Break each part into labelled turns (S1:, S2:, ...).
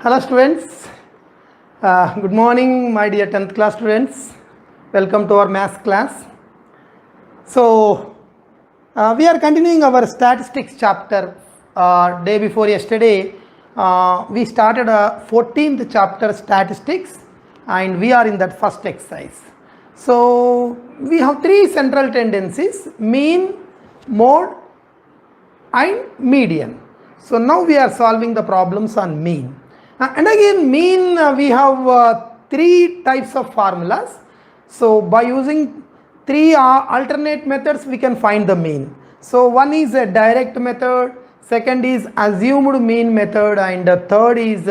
S1: Hello students, good morning my dear 10th class students. Welcome to our maths class. So we are continuing our statistics chapter. Day before yesterday we started a 14th chapter statistics and we are in that first exercise. So we have three central tendencies: mean, mode and median. So now we are solving the problems on mean. And again mean we have three types of formulas. So by using three alternate methods we can find the mean. So one is a direct method, second is assumed mean method, and the third is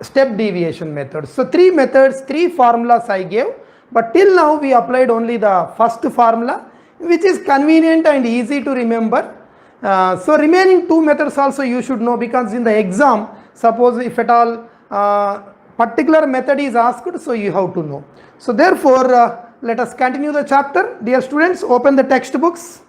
S1: step deviation method. So three methods, three formulas I gave, but till now we applied only the first formula, which is convenient and easy to remember. So remaining two methods also you should know, because in the exam, suppose if at all particular method is asked, so you have to know. So therefore let us continue the chapter. Dear students, open the textbooks.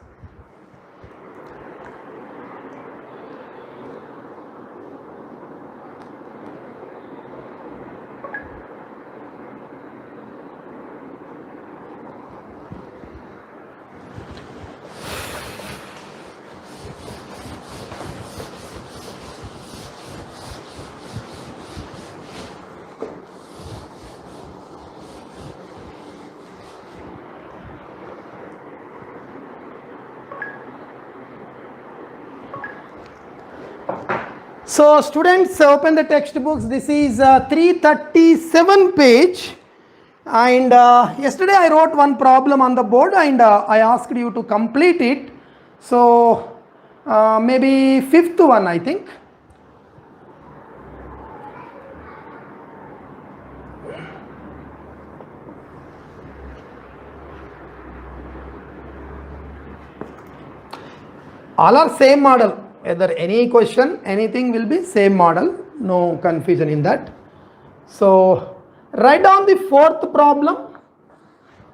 S1: So students, open the textbooks. This is 337 page, and yesterday I wrote one problem on the board and I asked you to complete it. So maybe fifth one I think. All are same model. Whether any question, anything will be same model, no confusion in that. So write down the fourth problem.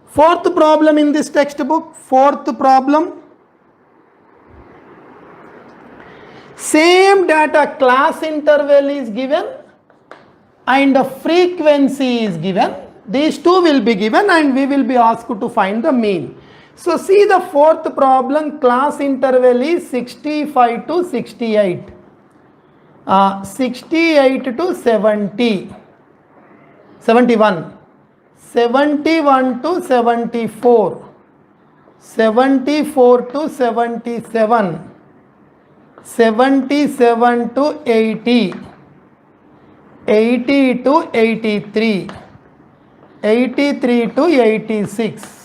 S1: Fourth problem in this textbook. Fourth problem. Same data, class interval is given and the frequency is given. These two will be given and we will be asked to find the mean. So see the fourth problem, class interval is 65 to 68, 68 to 70, 71, 71 to 74, 74 to 77, 77 to 80, 80 to 83, 83 to 86.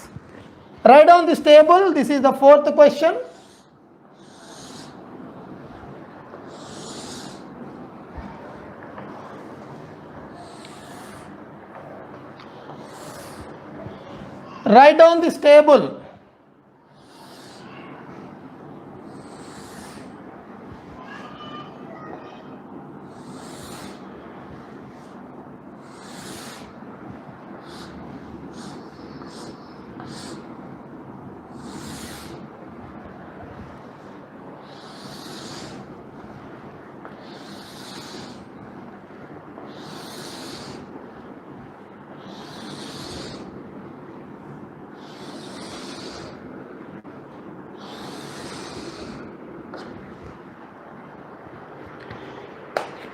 S1: Write down this table. This is the fourth question. Write down this table.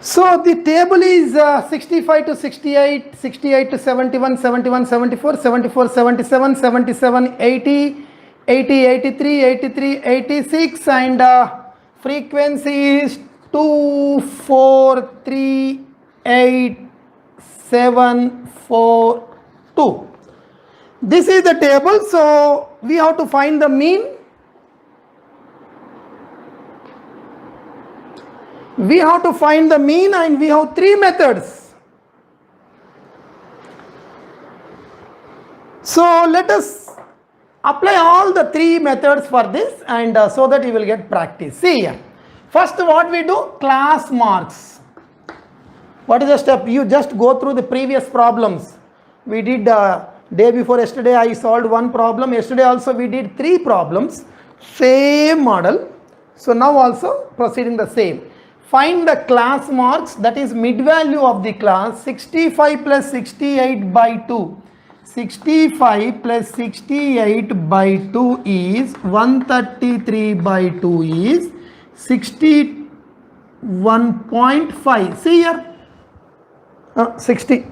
S1: So the table is 65 to 68, 68 to 71, 71, 74, 74, 77, 77, 80, 80, 83, 83, 86, and frequency is 2, 4, 3, 8, 7, 4, 2. This is the table, so we have to find the mean. We have to find the mean and we have three methods. So let us apply all the three methods for this, and so that you will get practice. See here. First what we do, class marks. What is the step? You just go through the previous problems. We did day before yesterday I solved one problem. Yesterday also we did three problems. Same model. So now also proceeding the same. Find the class marks, that is mid value of the class. 65 plus 68 by 2. 65 plus 68 by 2 is 133 by 2 is 61.5. See here. 60.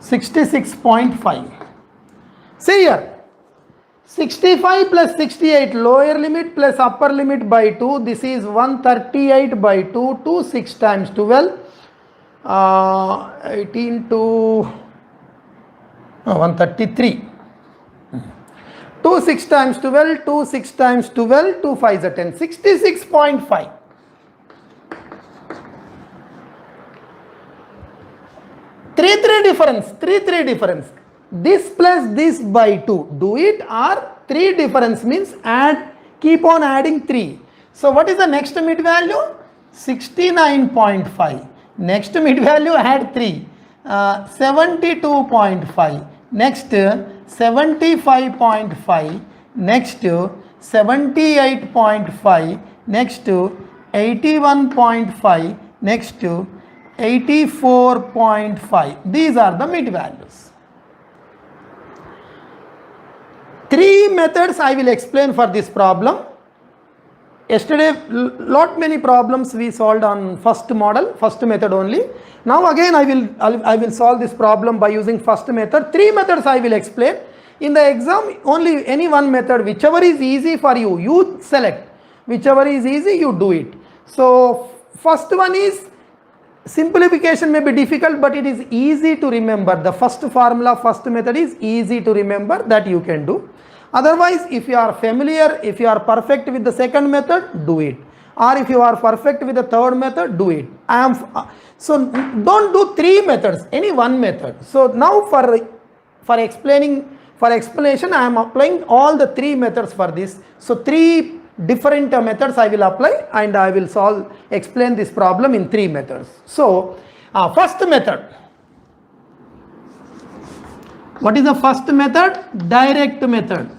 S1: 66.5. See here. 65 plus 68, lower limit plus upper limit by 2. This is 138 by 2. 2 6 times 12. 18 to 133. 2 6 times 12. 2 6 times 12. 2 5 is 10. 66.5. 3 difference. 3 difference. This plus this by 2, do it, or 3 difference means add, keep on adding 3. So what is the next mid value? 69.5. Next mid value, add 3. 72.5. Next 75.5. Next 78.5. Next 81.5. Next 84.5. These are the mid values. 3 methods I will explain for this problem. Yesterday, many problems we solved on first model, first method only. Now again I will solve this problem by using first method. 3 methods I will explain. In the exam, only any one method, whichever is easy for you, you select. Whichever is easy, you do it. So first one is, simplification may be difficult, but it is easy to remember. The first formula, first method is easy to remember, that you can do. Otherwise, if you are familiar, if you are perfect with the second method, do it. Or if you are perfect with the third method, do it. So don't do 3 methods, any one method. So now for explanation, I am applying all the 3 methods for this. So 3 different methods I will apply, and I will explain this problem in 3 methods. So first method. What is the first method? Direct method.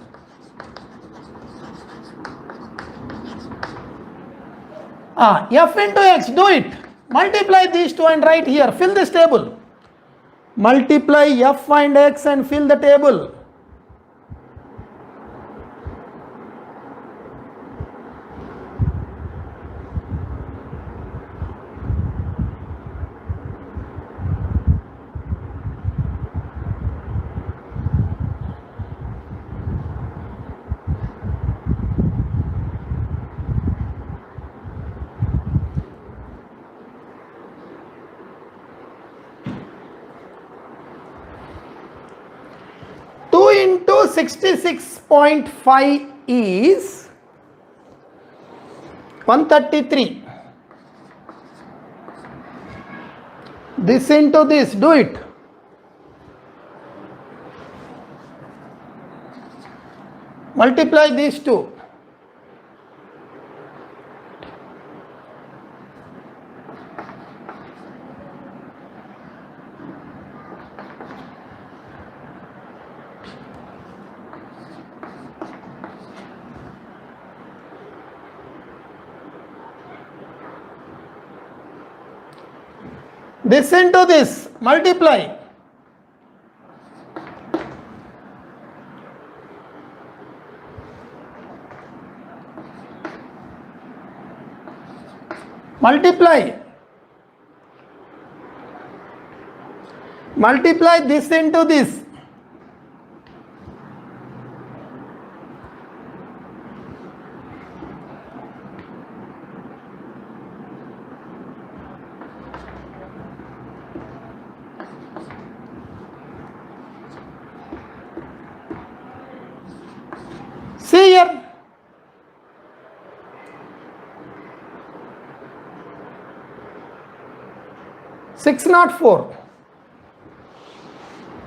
S1: F into x, do it. Multiply these two and write here. Fill this table. Multiply f and x and fill the table. Into 66.5 is 133. This into this, do it. Multiply these two. This into this, multiply. Multiply. Multiply this into this. See here. $604.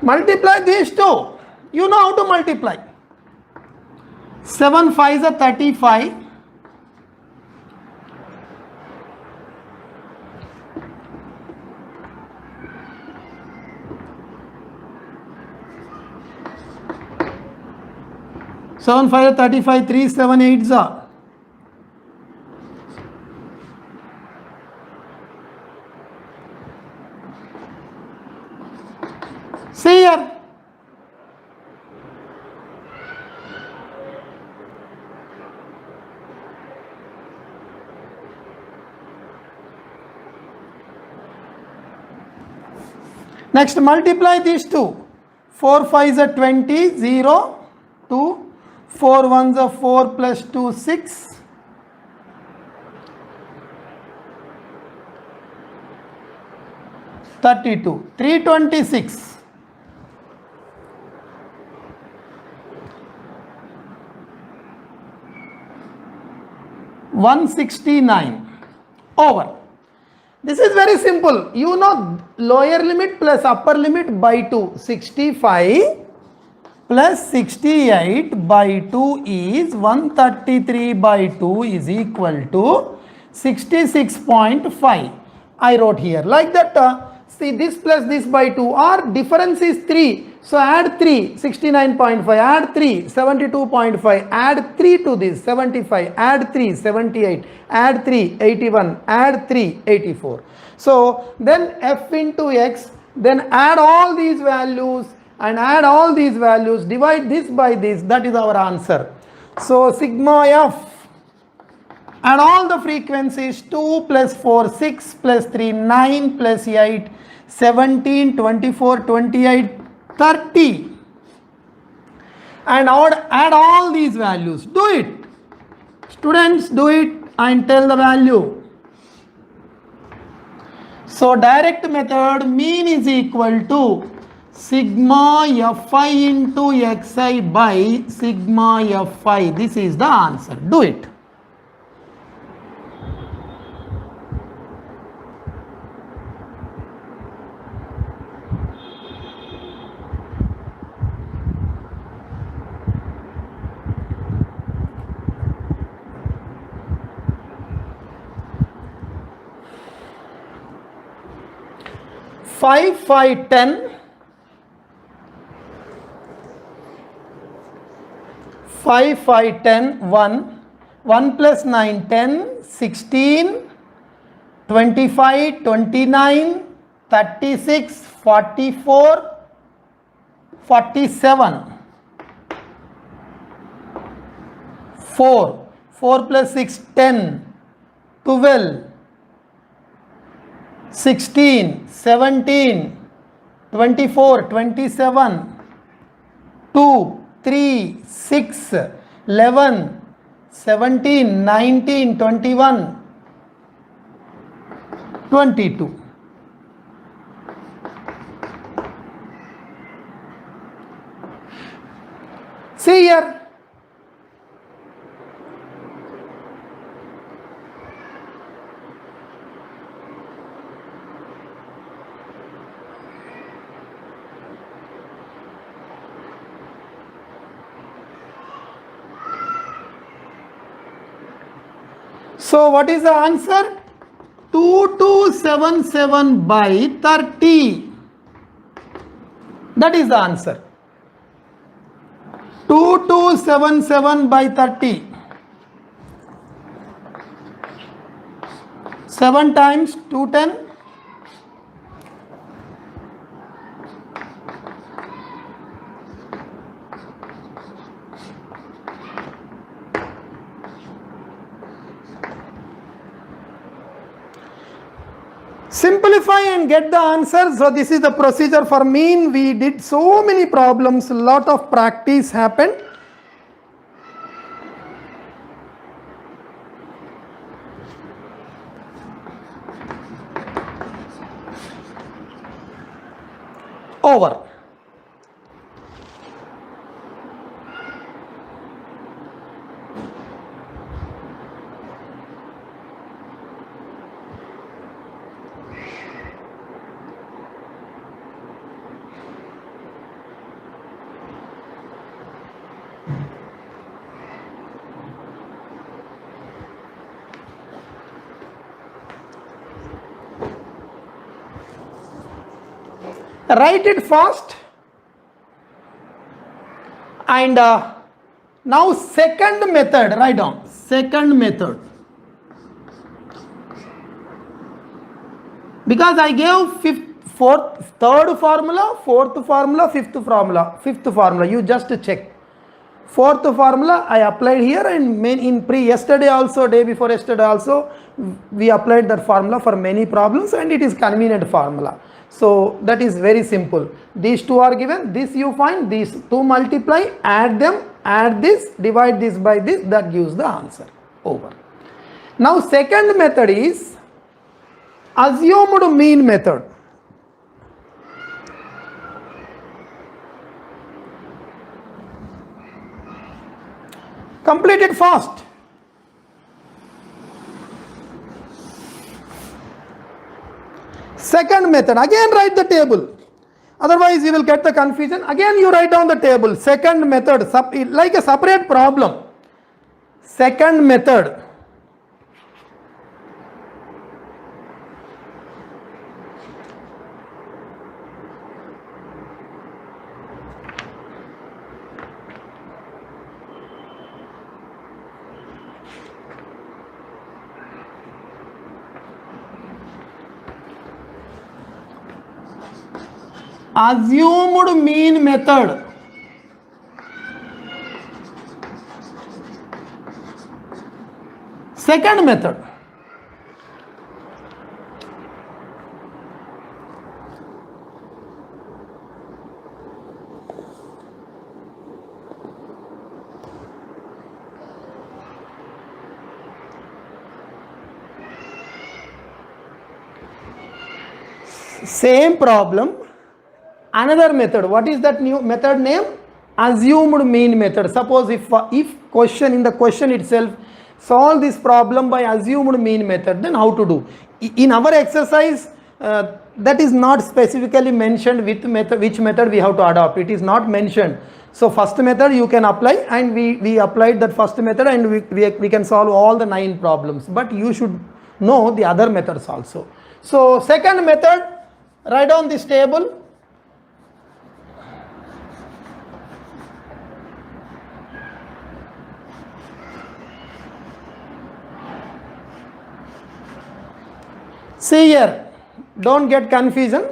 S1: Multiply these two. You know how to multiply. 7 5s are 35. 7 5 35, 3 7 8 za. See here. Next, multiply these two. 4 5s are 20, 0, 2. 4 1s are 4 plus 2, 6. 32. 326. 169 over. This is very simple. You know lower limit plus upper limit by 2. 65 plus 68 by 2 is 133 by 2 is equal to 66.5. I wrote here like that. See this plus this by 2, or difference is 3. So add 3, 69.5, add 3, 72.5, add 3 to this, 75, add 3, 78, add 3, 81, add 3, 84. So then f into x, then add all these values and add all these values, divide this by this, that is our answer. So sigma f, and all the frequencies 2 plus 4, 6 plus 3, 9 plus 8, 17, 24, 28, 30, and add all these values. Do it. Students, do it and tell the value. So direct method, mean is equal to sigma fi into xi by sigma fi. This is the answer. Do it. Five, 5, 10. 5, 5, 10, 1. 1 plus 9, 10, 16, 25, 29, 36, 44, 47. 4. 4 plus 6, 10, 12. 16, 17, 24, 27, 2, 3, 6, 11, 17, 19, 21, 22. See here. So what is the answer? 2277 by 30. That is the answer. 2277 by 30. 7 times 210. Simplify and get the answer. So this is the procedure for mean. We did so many problems, lot of practice happened. Over. Write it fast and Now second method, write down. Second method. Because I gave third formula, fourth formula, fifth formula. You just check. Fourth formula I applied here, and yesterday also, day before yesterday also, we applied that formula for many problems, and it is convenient formula. So that is very simple. These two are given, this you find, these two multiply, add them, add this, divide this by this, that gives the answer. Over. Now second method is assumed mean method. Complete it fast. Second method, again write the table. Otherwise you will get the confusion. Again you write down the table. Second method, like a separate problem. Second method. Assumed mean method. Second method. Same problem. Another method. What is that new method name? Assumed mean method. Suppose if question, in the question itself, solve this problem by assumed mean method, then how to do? In our exercise, that is not specifically mentioned with which method we have to adopt. It is not mentioned. So first method you can apply, and we applied that first method, and we can solve all the 9 problems. But you should know the other methods also. So second method, write down this table. See here, don't get confusion.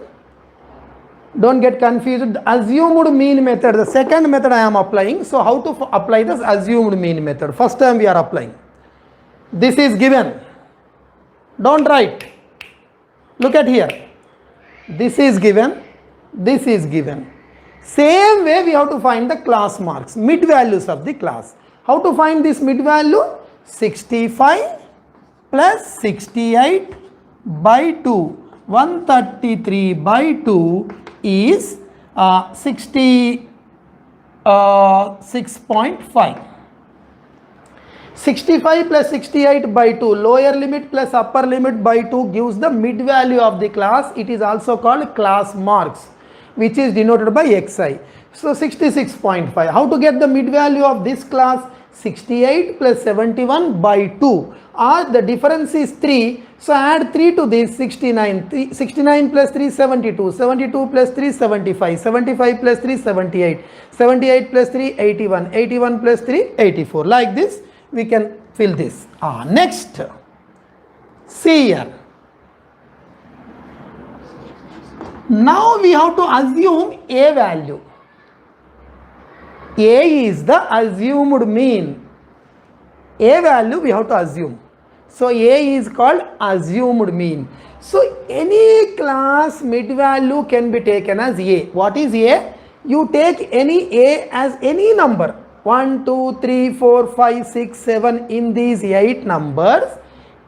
S1: Don't get confused. The assumed mean method, the second method I am applying. So how to apply this assumed mean method? First time we are applying. This is given. Don't write. Look at here. This is given. This is given. Same way we have to find the class marks, mid values of the class. How to find this mid value? 65 plus 68 by 2, 133 by 2 is 66.5. 65 plus 68 by 2, lower limit plus upper limit by 2 gives the mid value of the class. It is also called class marks, which is denoted by xi. So 66.5. How to get the mid value of this class? 68 plus 71 by 2, or the difference is 3. So add 3 to this, 69. 69 plus 3, 72. 72 plus 3, 75. 75 plus 3, 78. 78 plus 3, 81. 81 plus 3, 84. Like this, we can fill this. Next, see here. Now we have to assume a value. A is the assumed mean. A value we have to assume. So A is called assumed mean. So any class mid value can be taken as A. What is A? You take any A as any number. 1, 2, 3, 4, 5, 6, 7 in these 8 numbers.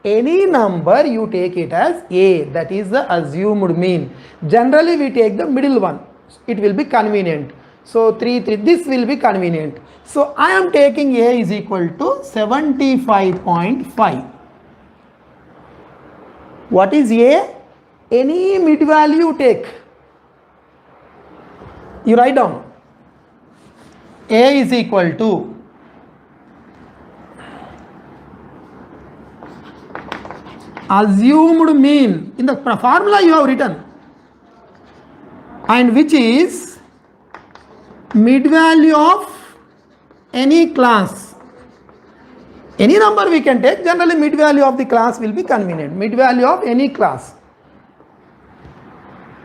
S1: Any number you take it as A. That is the assumed mean. Generally we take the middle one. It will be convenient. So 3, 3, this will be convenient. So I am taking A is equal to 75.5. What is A? Any mid value you take. You write down. A is equal to assumed mean. In the formula you have written. And which is mid value of any class, any number we can take, generally mid value of the class will be convenient, mid value of any class.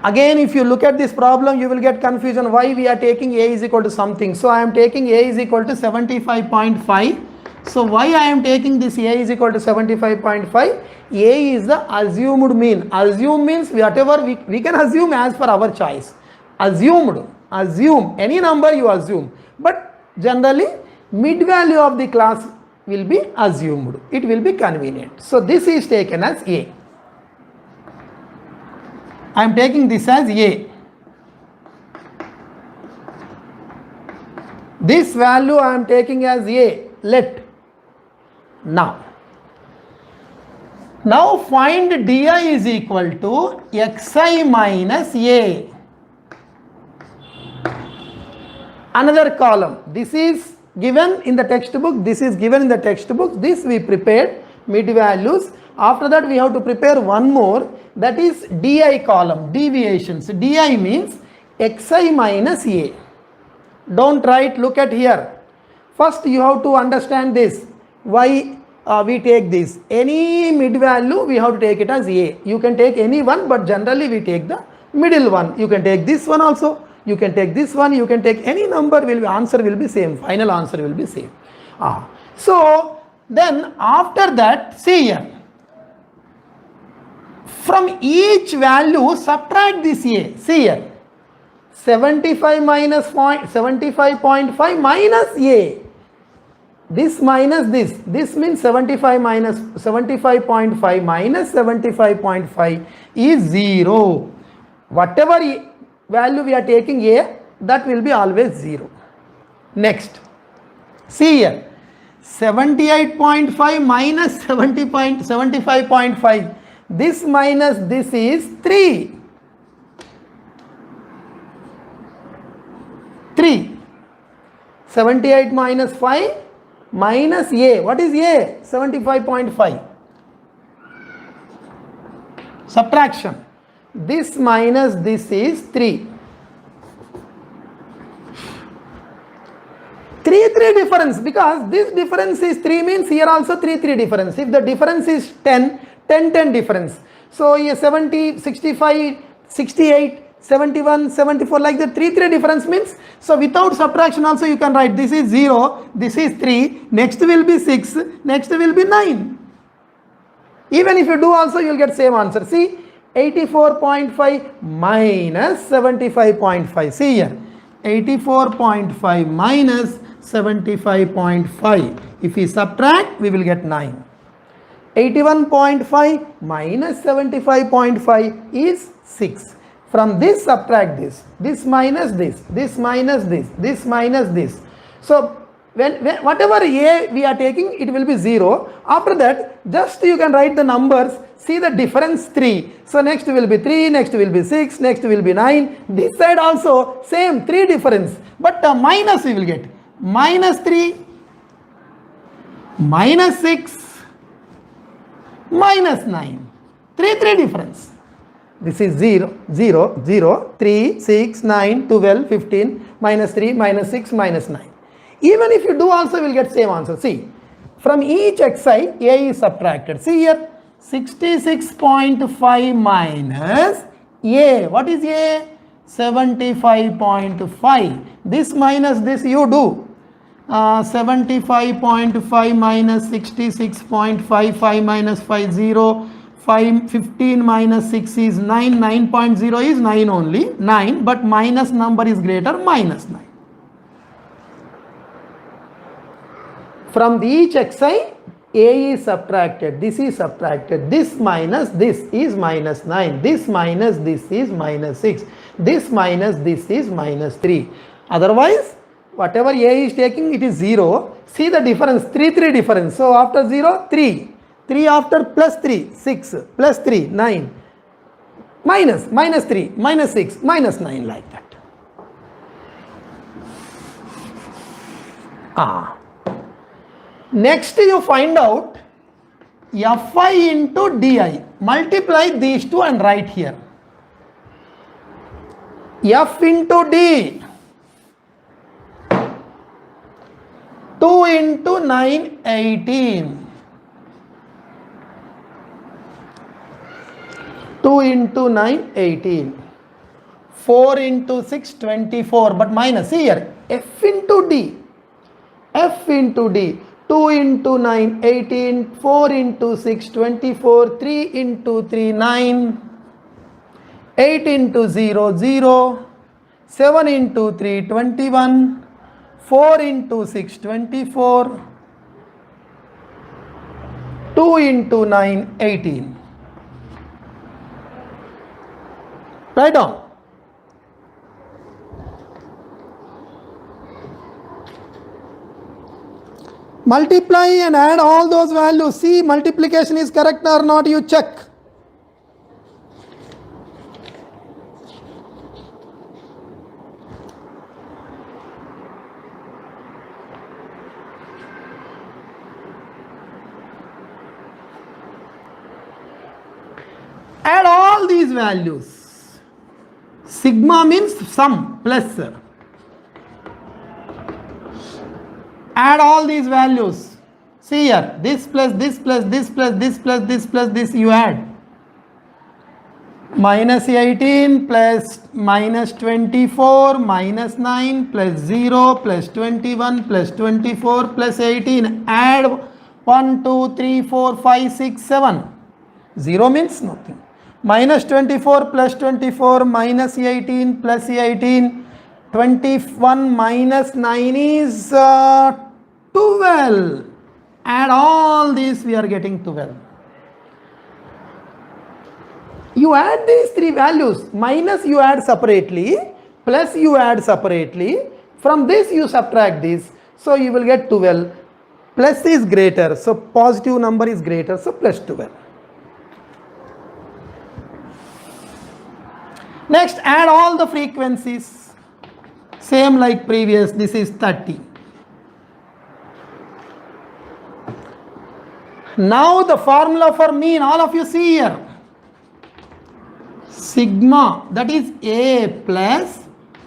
S1: Again, if you look at this problem, you will get confusion why we are taking a is equal to something. So I am taking a is equal to 75.5. So why I am taking this a is equal to 75.5? A is the assumed mean. Assume means whatever we can assume as per our choice. Assume any number you assume. But generally mid value of the class will be assumed. It will be convenient. So this is taken as a. I am taking this as a. This value I am taking as a. Let. Now find di is equal to xi minus a. Another column. This is given in the textbook. This is given in the textbook. This we prepared mid values. After that we have to prepare one more, that is di column, deviations. Di means xi minus a. Don't write, look at here. First you have to understand this. Why we take this? Any mid value we have to take it as a. You can take any one, but generally we take the middle one. You can take this one also. You can take this one. You can take any number. Answer will be same. Final answer will be same. So then after that, see here. From each value subtract this a. See here. 75 minus 75.5 minus a. This minus this. This means 75 minus 75.5 minus 75.5 is 0. Whatever value we are taking a, that will be always 0. Next. See here. 78.5 minus 75.5. This minus this is 3. 78 minus 5 minus a. What is a? 75.5. Subtraction. This minus this is 3. 3 difference, because this difference is 3 means here also 3 difference. If the difference is 10 difference. So here 70, 65, 68, 71, 74 like that 3 difference means. So without subtraction also you can write this is 0, this is 3, next will be 6, next will be 9. Even if you do also you will get same answer. See 84.5 minus 75.5. See here 84.5 minus 75.5. If we subtract we will get 9. 81.5 minus 75.5 is 6. From this subtract this. This minus this. This minus this. This minus this. So when whatever a we are taking, it will be 0. After that just you can write the numbers. See the difference 3. So next will be 3, next will be 6, next will be 9. This side also same 3 difference. But minus we will get. Minus 3, minus 6, minus 9. 3 difference. This is 0, 0, 0, 3, 6, 9, 12, 15, minus 3, minus 6, minus 9. Even if you do also you will get same answer. See, from each xi, a is subtracted. See here, 66.5 minus a. What is a? 75.5. This minus this you do. 75.5 minus 66.5, 5 minus 5, 0. 15 minus 6 is 9, 9.0 is 9 only, 9, but minus number is greater, minus 9. From each xi, a is subtracted, this is subtracted, this minus this is minus 9, this minus this is minus 6, this minus this is minus 3. Otherwise, whatever a is taking, it is 0. See the difference, 3 difference. So after 0, 3. 3 after plus 3, 6, plus 3, 9, minus 3, minus 6, minus 9 like that. Next you find out fi into di. Multiply these two and write here. F into d. 2 into 9, 18. 2 into 9, 18. 4 into 6, 24. But minus, see here, F into D. F into D. 2 into 9, 18. 4 into 6, 24. 3 into 3, 9. 8 into 0, 0. 7 into 3, 21. 4 into 6, 24. 2 into 9, 18. Write down. Multiply and add all those values. See multiplication is correct or not, you check. Add all these values. Sigma means sum plus. Add all these values. See here, this plus this plus this plus this plus this plus this you add. Minus 18 plus minus 24 minus 9 plus 0 plus 21 plus 24 plus 18. Add 1, 2, 3, 4, 5, 6, 7. 0 means nothing. Minus 24 plus 24 minus 18 plus 18. 21 minus 9 is 12. Add all these, we are getting 12. You add these three values. Minus you add separately, plus you add separately. From this you subtract this. So you will get 12. Plus is greater, so positive number is greater, so plus 12. Next, add all the frequencies. Same like previous, this is 30. Now the formula for mean, all of you see here. Sigma, that is A plus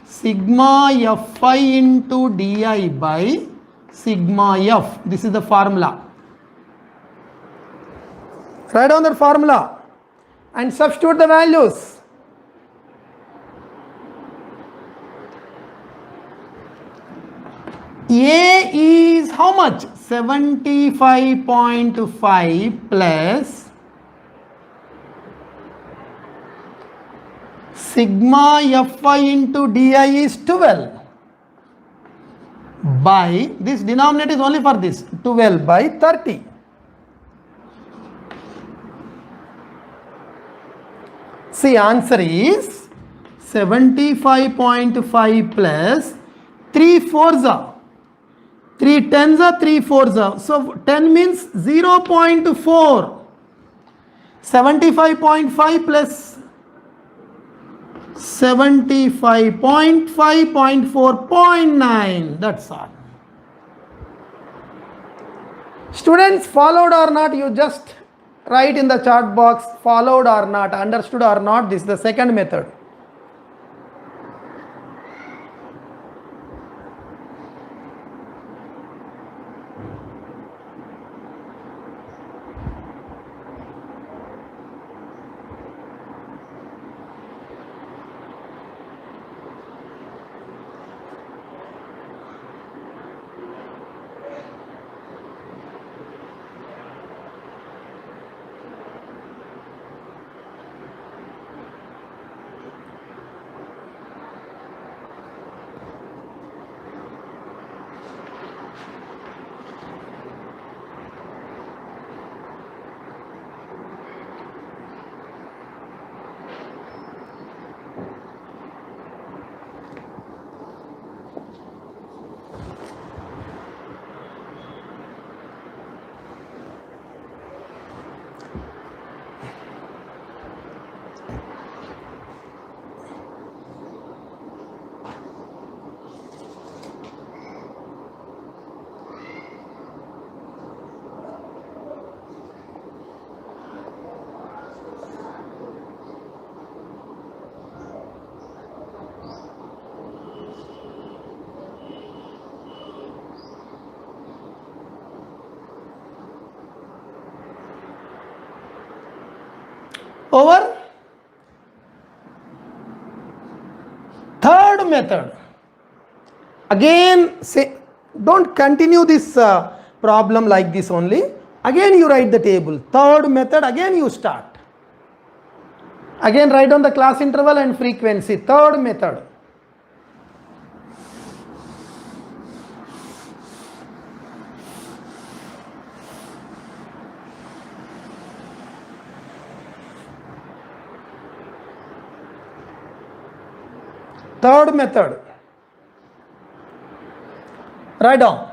S1: sigma Fi into Di by sigma F. This is the formula. Write down that formula and substitute the values. A is how much? 75.5 plus sigma Fi into Di is 12 by, this denominator is only for this, 12 by 30. See, answer is 75.5 plus 3 fours are 3 tens are 3 fours are. So 10 means 0.4. 75.5 plus 75.5.4.9. That's all. Students, followed or not, you just write in the chat box, followed or not, understood or not. This is the second method. over third method. Again, say, don't continue this problem like this only. Again you write the table. Third method, again you start. Again write down the class interval and frequency. Third method. Third method. Write down.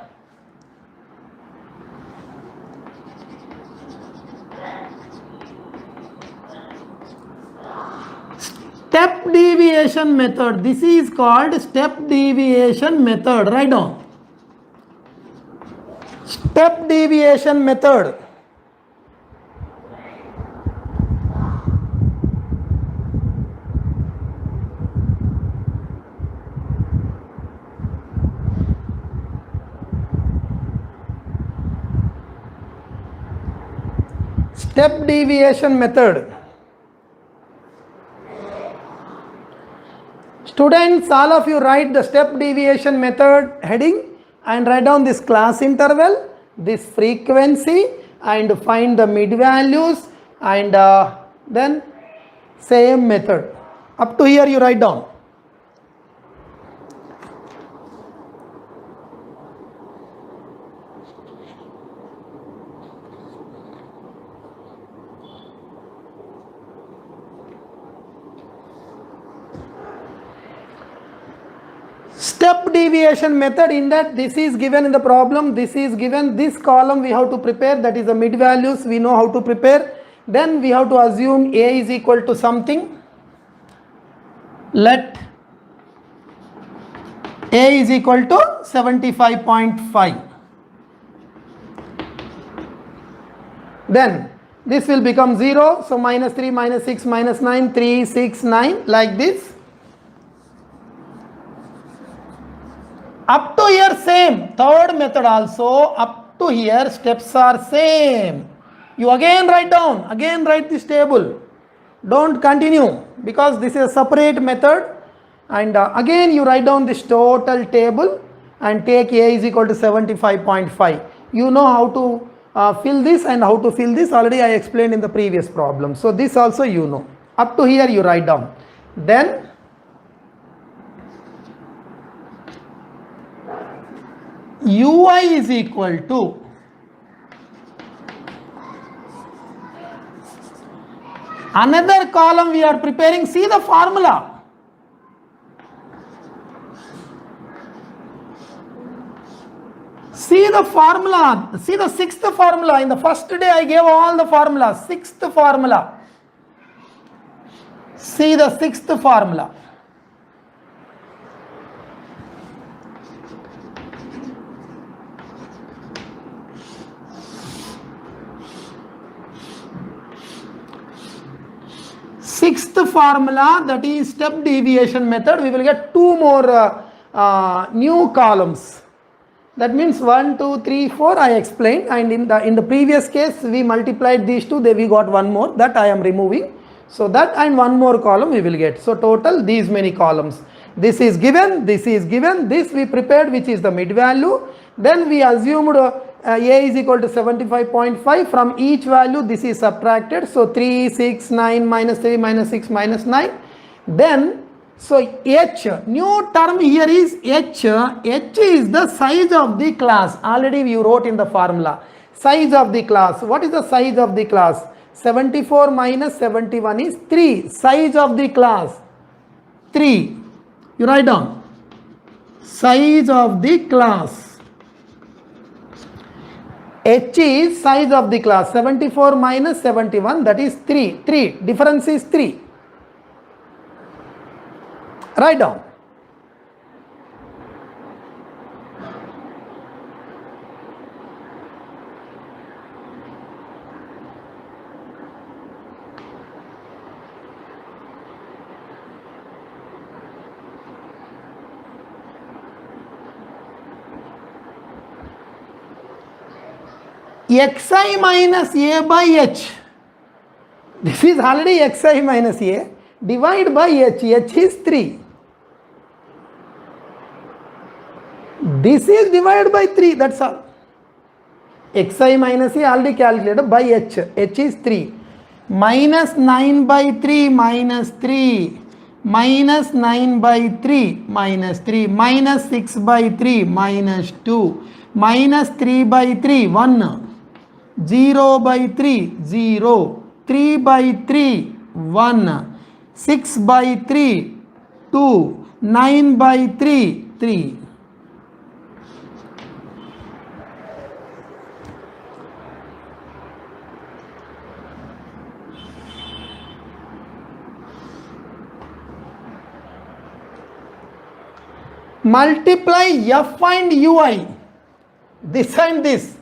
S1: Step deviation method. This is called step deviation method. Write down. Step deviation method. Step deviation method. Students, all of you write the step deviation method heading and write down this class interval, this frequency, and find the mid values, and then same method. Up to here you write down. Step deviation method, in that this is given in the problem, this is given, this column we have to prepare, that is the mid values, we know how to prepare. Then we have to assume A is equal to something. Let A is equal to 75.5. Then this will become 0, so minus 3, minus 6, minus 9, 3, 6, 9, like this. Up to here same, third method also, up to here steps are same. You again write down, again write this table. Don't continue because this is a separate method, and again you write down this total table and take A is equal to 75.5. You know how to fill this and how to fill this, already I explained in the previous problem. So this also you know. Up to here you write down. Then Ui is equal to another column we are preparing. See the formula. See the formula. See the sixth formula. In the first day I gave all the formulas. Sixth formula. See the sixth formula. Sixth formula, that is step deviation method. We will get two more new columns. That means 1, 2, 3, 4 I explained, and in the previous case we multiplied these two, then we got one more, that I am removing. So that and one more column we will get. So total these many columns. This is given, this is given, this we prepared, which is the mid value. Then we assumed A is equal to 75.5. From each value this is subtracted. So 3, 6, 9, minus 3, minus 6, minus 9. Then, so H, new term here is H. H is the size of the class. Already you wrote in the formula. Size of the class. What is the size of the class? 74 minus 71 is 3. Size of the class 3. You write down. Size of the class. H is size of the class. 74 minus 71, that is 3. 3. Difference is 3. Write down. Xi minus A by H. This is already xi minus a. Divide by h. H is 3. This is divided by 3. That's all. Xi minus a already calculated by h. H is 3. Minus 9 by 3 minus 3. Minus 9 by 3 minus 3. Minus 6 by 3 minus 2. Minus 3 by 3 1. 0 by 3 0. 3 by 3 1. 6 by 3 2. 9 by 3 3. Multiply f and ui, this and this.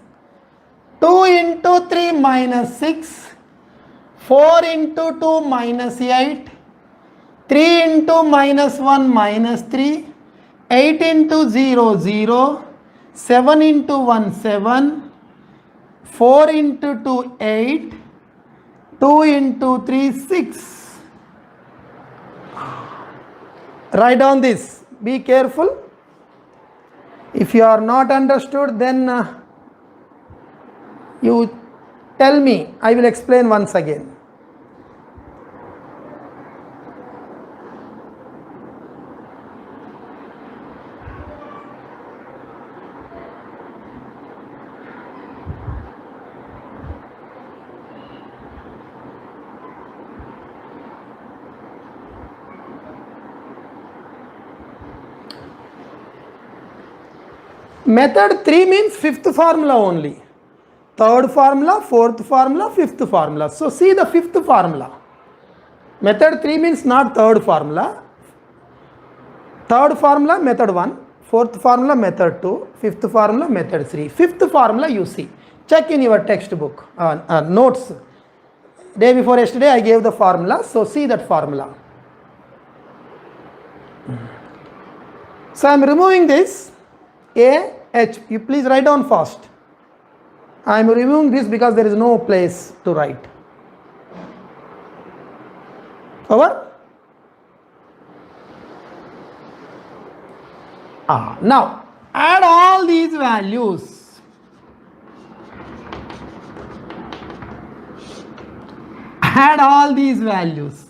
S1: 2 into 3 minus 6, 4 into 2 minus 8, 3 into minus 1 minus 3, 8 into 0 0, 7 into 1 7, 4 into 2 8, 2 into 3 6. Write down this. Be careful. If you are not understood, then you tell me. I will explain once again. Method 3 means fifth formula only. Third formula, fourth formula, fifth formula. So see the fifth formula. Method 3 means not third formula. Third formula method 1, fourth formula method 2, fifth formula method 3. Fifth formula you see. Check in your textbook notes. Day before yesterday I gave the formula. So see that formula. So I am removing this A, H. You please write down fast. I am removing this because there is no place to write. Over? Now add all these values. Add all these values.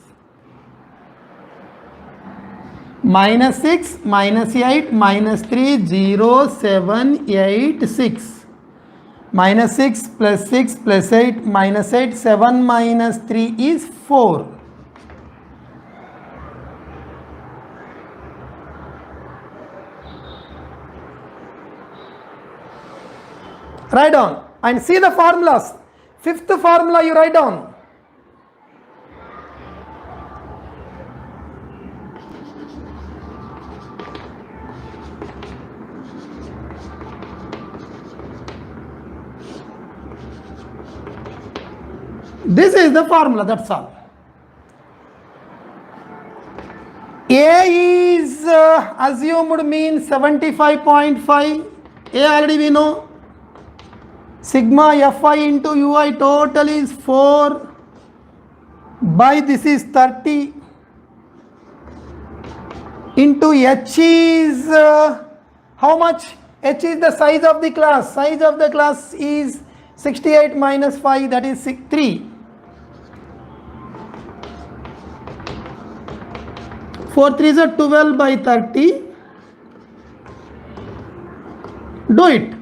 S1: Minus 6, minus 8, minus 3, 0, 7, 8, 6. Minus 6 plus 6 plus 8, minus 8, 7 minus 3 is 4. Write down and see the formulas. Fifth formula you write down. This is the formula, that's all. A is assumed mean 75.5. A already we know. Sigma Fi into Ui total is 4 by this is 30 into H is how much? H is the size of the class. Size of the class is 68 minus 5, that is 3. 4 3s are 12 by 30. Do it.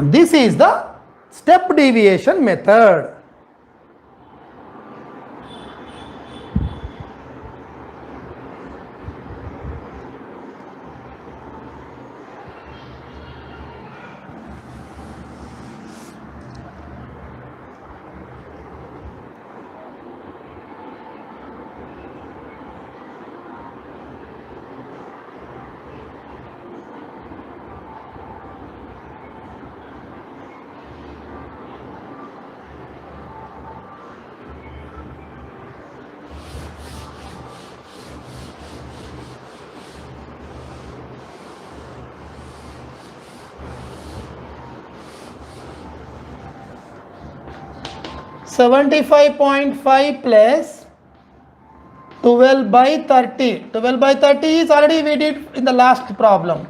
S1: This is the step deviation method. 75.5 plus 12 by 30. 12 by 30 is already we did in the last problem.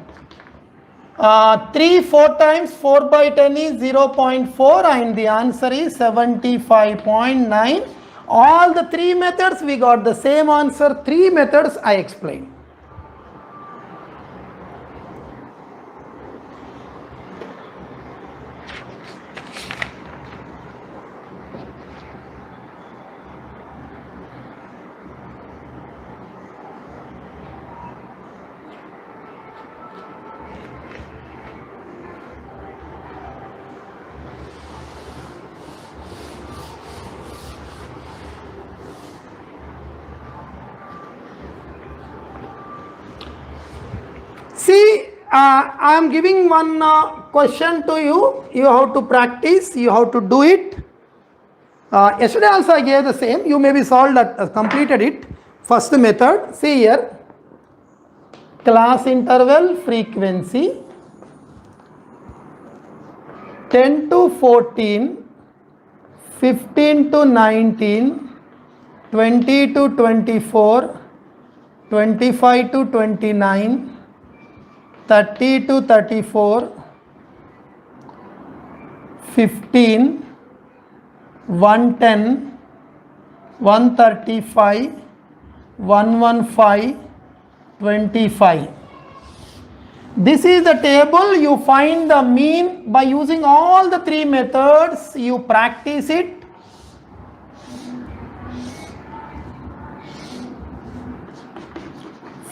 S1: 3 4 times 4 by 10 is 0.4 and the answer is 75.9. All the three methods we got the same answer. Three methods I explained. See, I am giving one question to you. You have to practice. You have to do it. Yesterday also I gave the same. You maybe solved that, completed it. First method. See here. Class interval frequency 10 to 14, 15 to 19, 20 to 24, 25 to 29. 30 to 34, 15, 110, 135, 115, 25. This is the table. You find the mean by using all the three methods. You practice it.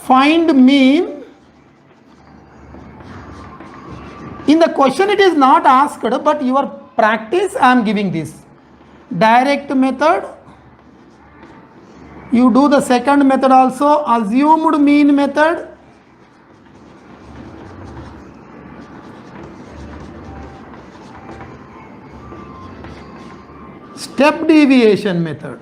S1: Find mean. In the question it is not asked, but your practice I am giving this. Direct method. You do the second method also. Assumed mean method. Step deviation method.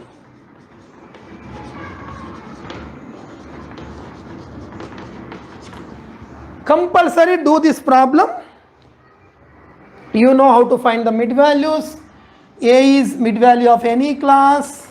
S1: Compulsory do this problem. You know how to find the mid values. A is mid value of any class,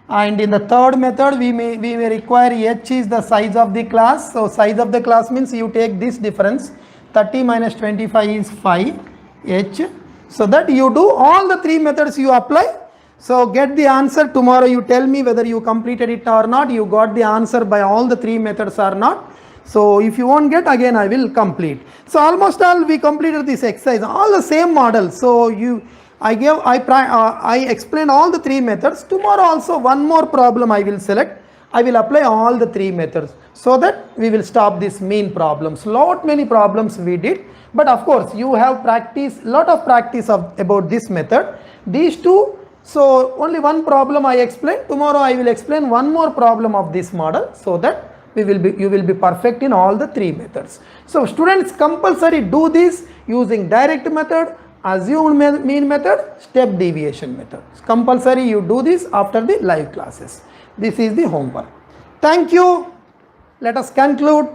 S1: and in the third method we may require H is the size of the class. So size of the class means you take this difference. 30 minus 25 is 5 H. So that you do all the three methods you apply. So get the answer tomorrow. You tell me whether you completed it or not. You got the answer by all the three methods or not. So if you won't get, again I will complete. So almost all we completed this exercise, all the same model. So I explained all the three methods. Tomorrow also one more problem I will select. I will apply all the three methods so that we will stop this mean problems. Lot many problems we did, but of course you have lot of practice about this method. These two. So only one problem I explained. Tomorrow I will explain one more problem of this model so that you will be perfect in all the three methods. So students compulsory do this using direct method, assumed mean method, step deviation method. Compulsory you do this after the live classes. This is the homework. Thank you. Let us conclude.